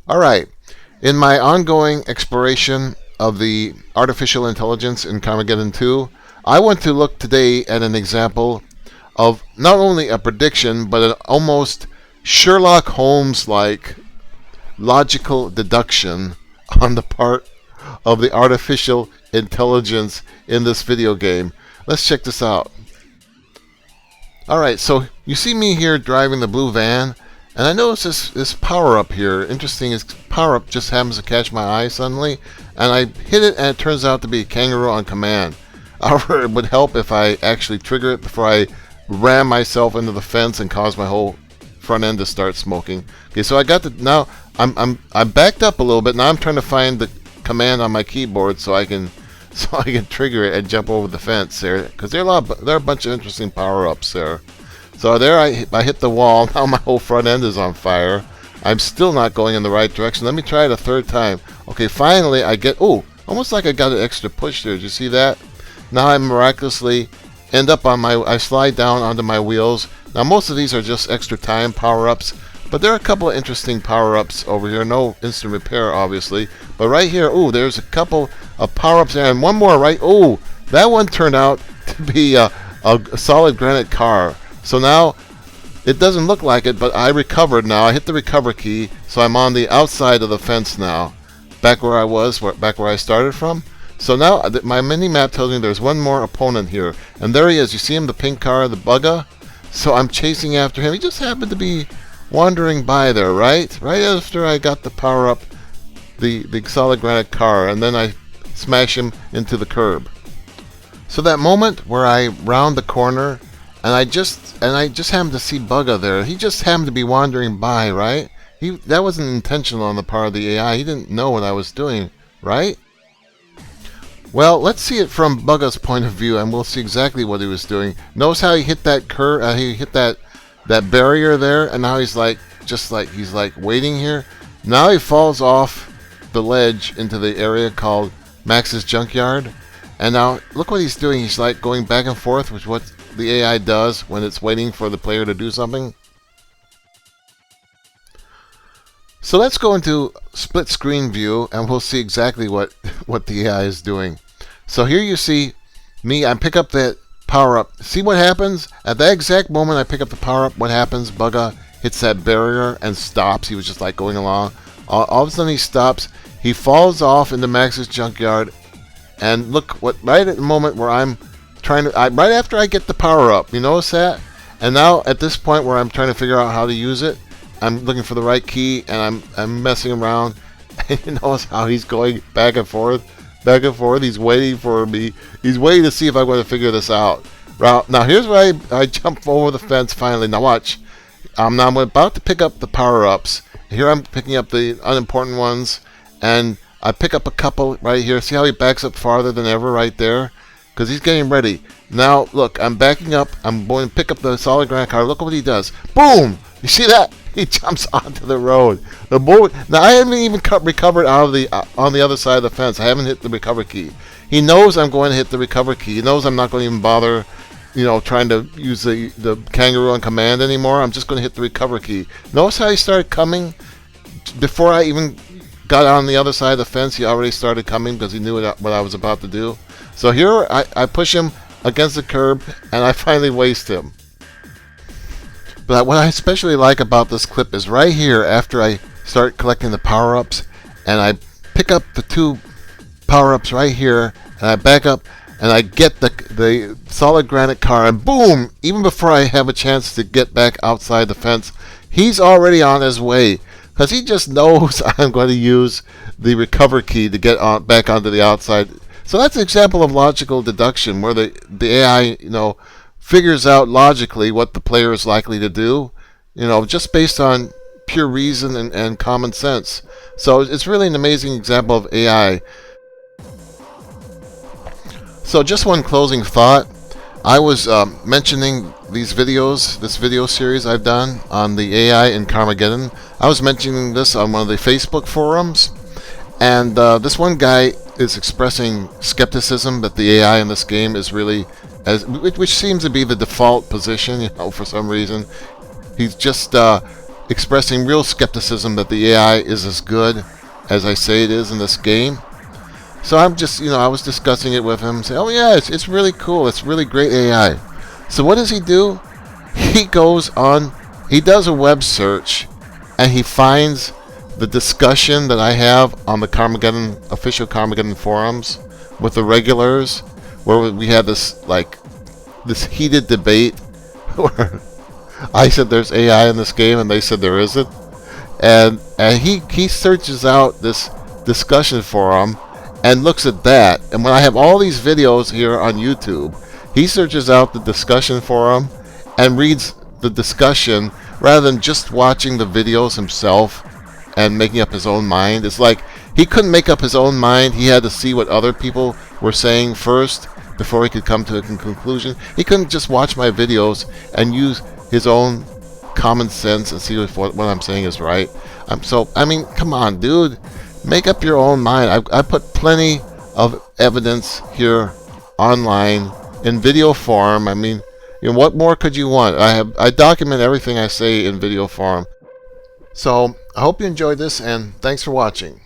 Alright, in my ongoing exploration of the artificial intelligence in Carmageddon 2, I want to look today at an example of not only a prediction, but an almost Sherlock Holmes-like logical deduction on the part of the artificial intelligence in this video game. Let's check this out. Alright, so you see me here driving the blue van, and I notice this power-up here. Interesting, this power-up just happens to catch my eye suddenly, and I hit it and it turns out to be Kangaroo On Command. However, it would help if I actually trigger it before I ram myself into the fence and cause my whole front end to start smoking. Okay, so I got the, now I'm backed up a little bit. Now I'm trying to find the command on my keyboard so I can trigger it and jump over the fence there, because there are a bunch of interesting power-ups there. So there I hit the wall. Now my whole front end is on fire. I'm still not going in the right direction. Let me try it a third time. Okay, finally I get, almost like I got an extra push there. Did you see that? Now I miraculously end up on I slide down onto my wheels. Now most of these are just extra time power-ups, but there are a couple of interesting power-ups over here. No instant repair, obviously. But right here, there's a couple of power-ups there, and one more, right? That one turned out to be a solid granite car. So now, it doesn't look like it, but I recovered now. I hit the recover key, so I'm on the outside of the fence now. Back where I was, back where I started from. So now, my mini-map tells me there's one more opponent here. And there he is. You see him, the pink car, the Bugga? So I'm chasing after him. He just happened to be wandering by there, right? Right after I got the power-up, the solid granite car, and then I smash him into the curb. So that moment where I round the corner, and I just happened to see Bugga there. He just happened to be wandering by, right? That wasn't intentional on the part of the AI. He didn't know what I was doing, right? Well, let's see it from Bugga's point of view, and we'll see exactly what he was doing. Notice how he hit that curve, he hit that barrier there, and now he's just like waiting here. Now he falls off the ledge into the area called Max's Junkyard, and now look what he's doing. He's like going back and forth, which is what the AI does when it's waiting for the player to do something. So let's go into split screen view, and we'll see exactly what the AI is doing. So here you see me. I pick up that power up. See what happens at that exact moment I pick up the power up? What happens? Bugga hits that barrier and stops. He was just like going along. All of a sudden he stops. He falls off into Max's Junkyard, and look what, right at the moment where I'm trying to, right after I get the power up, you notice that? And now at this point where I'm trying to figure out how to use it, I'm looking for the right key, and I'm messing around, and you notice how he's going back and forth. He's waiting for me. He's waiting to see if I'm going to figure this out. Now here's where I jump over the fence finally. Now watch. Now I'm about to pick up the power-ups. Here I'm picking up the unimportant ones, and I pick up a couple right here. See how he backs up farther than ever right there? Because he's getting ready. Now look, I'm backing up. I'm going to pick up the solid granite car. Look what he does. Boom! You see that? He jumps onto the road. Now I haven't even recovered out of on the other side of the fence. I haven't hit the recover key. He knows I'm going to hit the recover key. He knows I'm not going to even bother, trying to use the Kangaroo On Command anymore. I'm just going to hit the recover key. Notice how he started coming before I even got on the other side of the fence. He already started coming because he knew what I was about to do. So here I push him against the curb, and I finally waste him. But what I especially like about this clip is right here, after I start collecting the power-ups, and I pick up the two power-ups right here, and I back up, and I get the solid granite car, and boom! Even before I have a chance to get back outside the fence, he's already on his way, because he just knows I'm going to use the recover key to get back onto the outside. So that's an example of logical deduction, where the AI, figures out logically what the player is likely to do, just based on pure reason and common sense. So it's really an amazing example of AI. So just one closing thought. I was mentioning this video series I've done on the AI in Carmageddon. I was mentioning this on one of the Facebook forums, and this one guy is expressing skepticism that the AI in this game is really, which seems to be the default position, for some reason. He's just expressing real skepticism that the AI is as good as I say it is in this game. So I'm just, I was discussing it with him, saying, oh yeah, it's really cool, it's really great AI. So what does he do? He goes on, he does a web search, and he finds the discussion that I have on the Carmageddon, official Carmageddon forums with the regulars, where we had this heated debate where I said there's AI in this game and they said there isn't. And he searches out this discussion forum and looks at that. And when I have all these videos here on YouTube, he searches out the discussion forum and reads the discussion rather than just watching the videos himself and making up his own mind. It's like he couldn't make up his own mind. He had to see what other people were saying first before he could come to a conclusion. He couldn't just watch my videos and use his own common sense and see if what I'm saying is right. I mean, come on, dude. Make up your own mind. I put plenty of evidence here online in video form. I mean, what more could you want? I document everything I say in video form. So I hope you enjoyed this, and thanks for watching.